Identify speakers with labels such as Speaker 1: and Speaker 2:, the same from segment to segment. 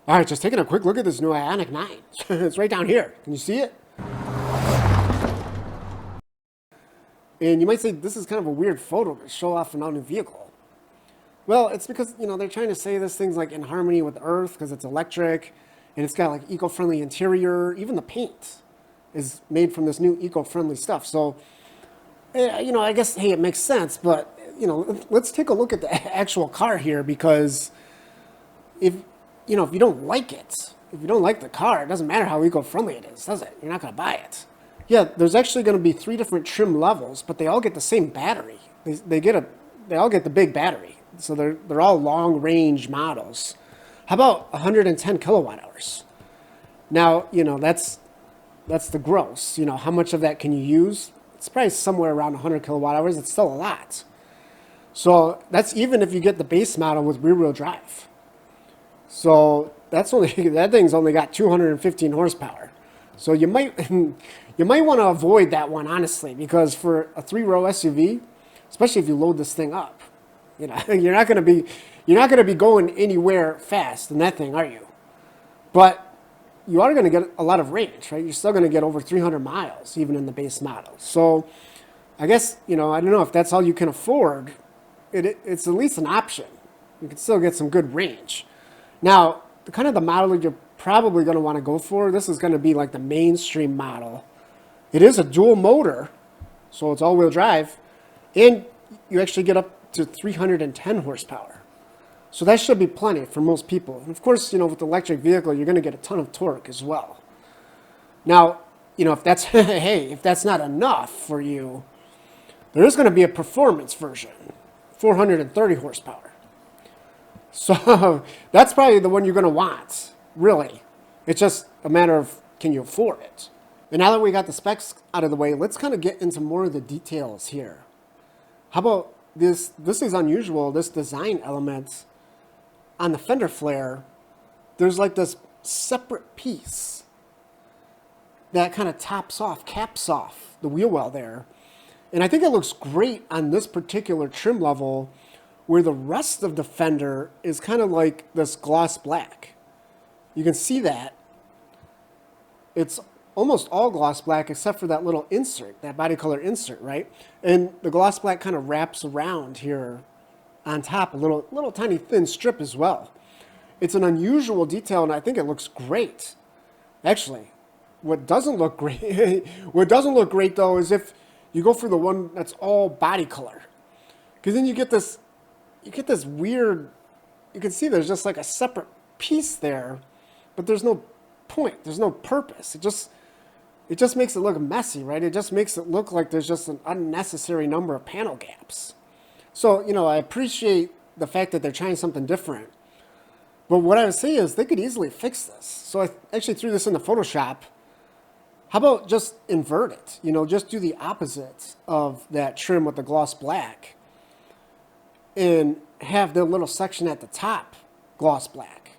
Speaker 1: All right, just taking a quick look at this new Ioniq 9. It's right down here. Can you see it? And you might say this is kind of a weird photo to show off an all-new vehicle. Well, it's because, they're trying to say this thing's like in harmony with Earth because it's electric and it's got like eco-friendly interior. Even the paint is made from this new eco-friendly stuff. So, I guess, hey, it makes sense, but, let's take a look at the actual car here because if you don't like it, if you don't like the car, it doesn't matter how eco-friendly it is, does it? You're not going to buy it. Yeah, there's actually going to be 3 different trim levels, but they all get the same battery. They all get the big battery. So they're all long-range models. How about 110 kilowatt hours? Now, that's the gross. How much of that can you use? It's probably somewhere around 100 kilowatt hours. It's still a lot. So that's even if you get the base model with rear-wheel drive. So that thing's only got 215 horsepower. So you might want to avoid that one, honestly, because for a 3-row SUV, especially if you load this thing up, you're not going to be going anywhere fast in that thing, are you? But you are going to get a lot of range, right? You're still going to get over 300 miles, even in the base model. So I guess, I don't know if that's all you can afford. It's at least an option. You can still get some good range. Now, the model that you're probably going to want to go for, this is going to be like the mainstream model. It is a dual motor, so it's all-wheel drive, and you actually get up to 310 horsepower. So that should be plenty for most people. And of course, with the electric vehicle, you're going to get a ton of torque as well. Now, if that's hey, if that's not enough for you, there is going to be a performance version, 430 horsepower. So that's probably the one you're going to want, really. It's just a matter of, can you afford it? And now that we got the specs out of the way, let's kind of get into more of the details here. How about this? This is unusual, this design element on the Fender Flare. There's like this separate piece that kind of caps off the wheel well there. And I think it looks great on this particular trim level, where the rest of the fender is kind of like this gloss black. You can see that. It's almost all gloss black except for that little insert, that body color insert, right? And the gloss black kind of wraps around here on top, a little tiny thin strip as well. It's an unusual detail, and I think it looks great. Actually, what doesn't look great though is if you go for the one that's all body color, because then you get this weird, you can see there's just like a separate piece there, but there's no point, there's no purpose. It just makes it look messy, right? It just makes it look like there's just an unnecessary number of panel gaps. So, I appreciate the fact that they're trying something different, but what I would say is they could easily fix this. So I actually threw this into Photoshop. How about just invert it? Just do the opposite of that trim with the gloss black and have the little section at the top gloss black.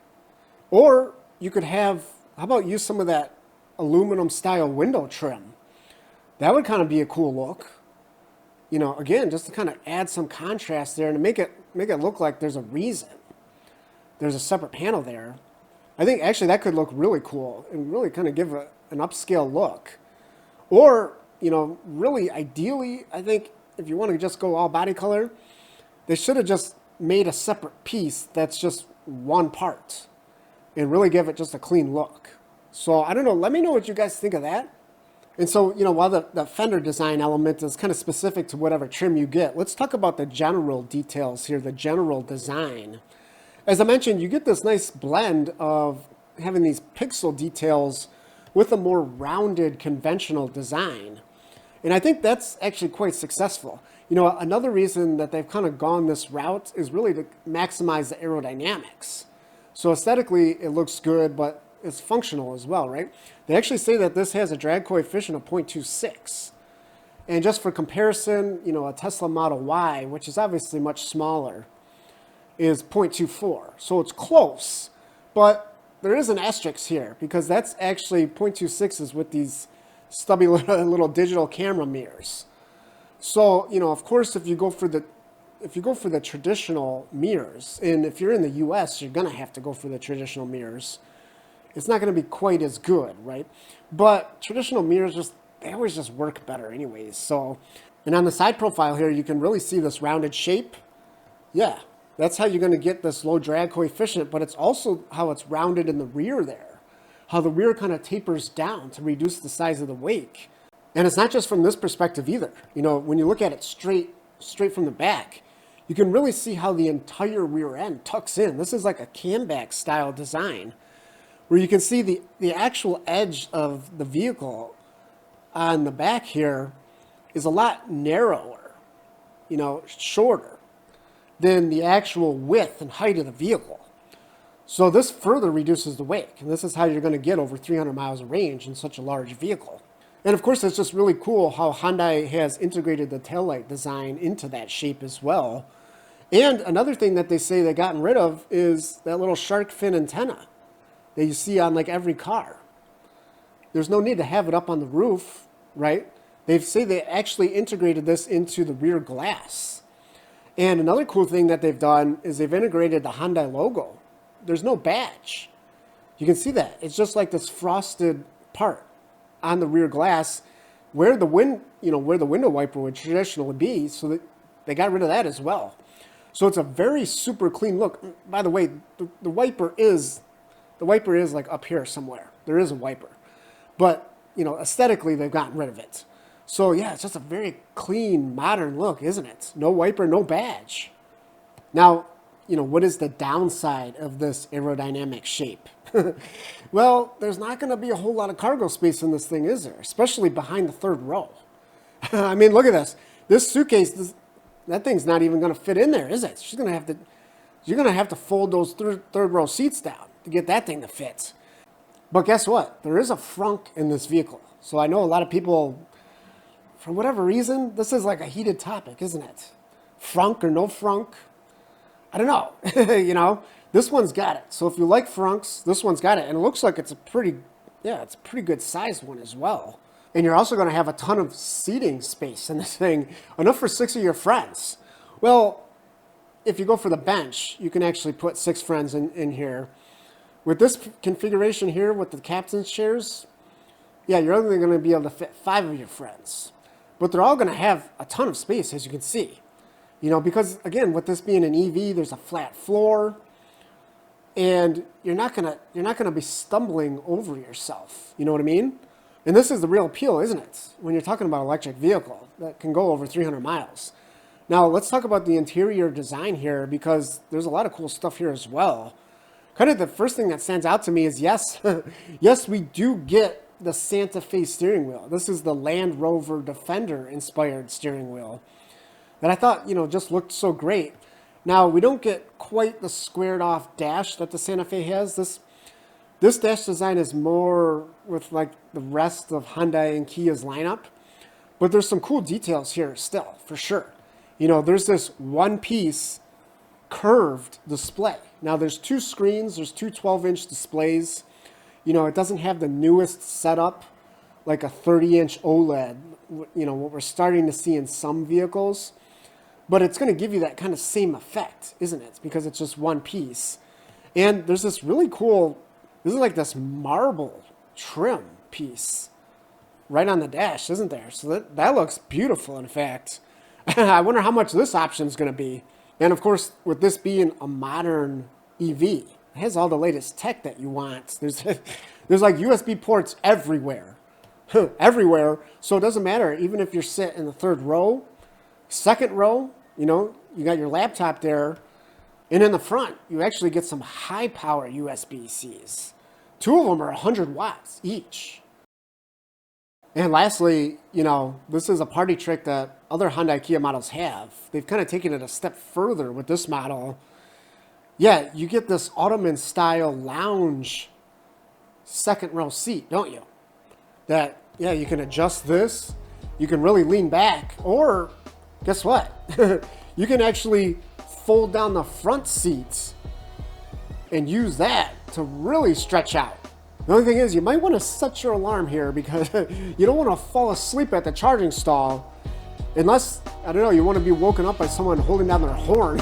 Speaker 1: Or you could have, how about use some of that aluminum style window trim? That would kind of be a cool look. Again, just to kind of add some contrast there and to make it look like there's a reason. There's a separate panel there. I think actually that could look really cool and really kind of give an upscale look. Or, really ideally, I think if you want to just go all body color, they should have just made a separate piece that's just one part and really give it just a clean look. So I don't know, let me know what you guys think of that. And so, while the fender design element is kind of specific to whatever trim you get, let's talk about the general details here, the general design. As I mentioned, you get this nice blend of having these pixel details with a more rounded conventional design. And I think that's actually quite successful. Another reason that they've kind of gone this route is really to maximize the aerodynamics. So aesthetically, it looks good, but it's functional as well, right? They actually say that this has a drag coefficient of 0.26. And just for comparison, a Tesla Model Y, which is obviously much smaller, is 0.24. So it's close, but there is an asterisk here because that's actually 0.26 is with these stubby little digital camera mirrors. So, of course, if you go for the if you go for the traditional mirrors, and if you're in the US, you're gonna have to go for the traditional mirrors. It's not gonna be quite as good, right? But traditional mirrors they always just work better anyways. So, and on the side profile here, you can really see this rounded shape. Yeah, that's how you're gonna get this low drag coefficient, but it's also how it's rounded in the rear there. How the rear kind of tapers down to reduce the size of the wake. And it's not just from this perspective either. You know, when you look at it straight from the back, you can really see how the entire rear end tucks in. This is like a camback style design where you can see the actual edge of the vehicle on the back here is a lot narrower, you know, shorter than the actual width and height of the vehicle. So this further reduces the wake, and this is how you're going to get over 300 miles of range in such a large vehicle. And of course, it's just really cool how Hyundai has integrated the taillight design into that shape as well. And another thing that they say they've gotten rid of is that little shark fin antenna that you see on like every car. There's no need to have it up on the roof, right? They say they actually integrated this into the rear glass. And another cool thing that they've done is they've integrated the Hyundai logo. There's no badge. You can see that. It's just like this frosted part on the rear glass where the window wiper would traditionally be, so that they got rid of that as well. So it's a very super clean look. By the way, the wiper is like up here somewhere. There is a wiper. But, you know, aesthetically they've gotten rid of it. So yeah, it's just a very clean, modern look, isn't it? No wiper, no badge. Now, you know, what is the downside of this aerodynamic shape? Well, there's not going to be a whole lot of cargo space in this thing, is there? Especially behind the third row. I mean, look at this. This suitcase, that thing's not even going to fit in there, is it? You're going to have to fold those third row seats down to get that thing to fit. But guess what? There is a frunk in this vehicle. So I know a lot of people, for whatever reason, this is like a heated topic, isn't it? Frunk or no frunk? I don't know. You know, this one's got it. So if you like frunks, this one's got it. And it looks like it's a pretty good sized one as well. And you're also going to have a ton of seating space in this thing, enough for 6 of your friends. Well, if you go for the bench, you can actually put 6 friends in here. With this configuration here with the captain's chairs, yeah, you're only going to be able to fit 5 of your friends. But they're all going to have a ton of space, as you can see. You know, because again, with this being an EV, there's a flat floor, and you're not gonna be stumbling over yourself. You know what I mean? And this is the real appeal, isn't it? When you're talking about an electric vehicle that can go over 300 miles. Now, let's talk about the interior design here, because there's a lot of cool stuff here as well. Kind of the first thing that stands out to me is, yes, yes, we do get the Santa Fe steering wheel. This is the Land Rover Defender inspired steering wheel that I thought, you know, just looked so great. Now, we don't get quite the squared off dash that the Santa Fe has. This dash design is more with like the rest of Hyundai and Kia's lineup, but there's some cool details here still, for sure. You know, there's this one piece curved display. Now there's 2 screens, there's 2 12-inch displays. You know, it doesn't have the newest setup, like a 30-inch OLED, you know, what we're starting to see in some vehicles. But it's going to give you that kind of same effect, isn't it? Because it's just one piece. And there's this really cool, this is like this marble trim piece right on the dash, isn't there? So that looks beautiful, in fact. I wonder how much this option is going to be. And of course, with this being a modern EV, it has all the latest tech that you want. There's like USB ports everywhere. Everywhere. So it doesn't matter, even if you're sitting in the third row, second row, you know, you got your laptop there, and in the front, you actually get some high power USB-Cs. 2 of them are 100 watts each. And lastly, you know, this is a party trick that other Hyundai Kia models have. They've kind of taken it a step further with this model. Yeah, you get this Ottoman style lounge second row seat, don't you? That, yeah, you can adjust this. You can really lean back, or guess what? You can actually fold down the front seats and use that to really stretch out. The only thing is, you might want to set your alarm here because you don't want to fall asleep at the charging stall Unless, I don't know, you want to be woken up by someone holding down their horn.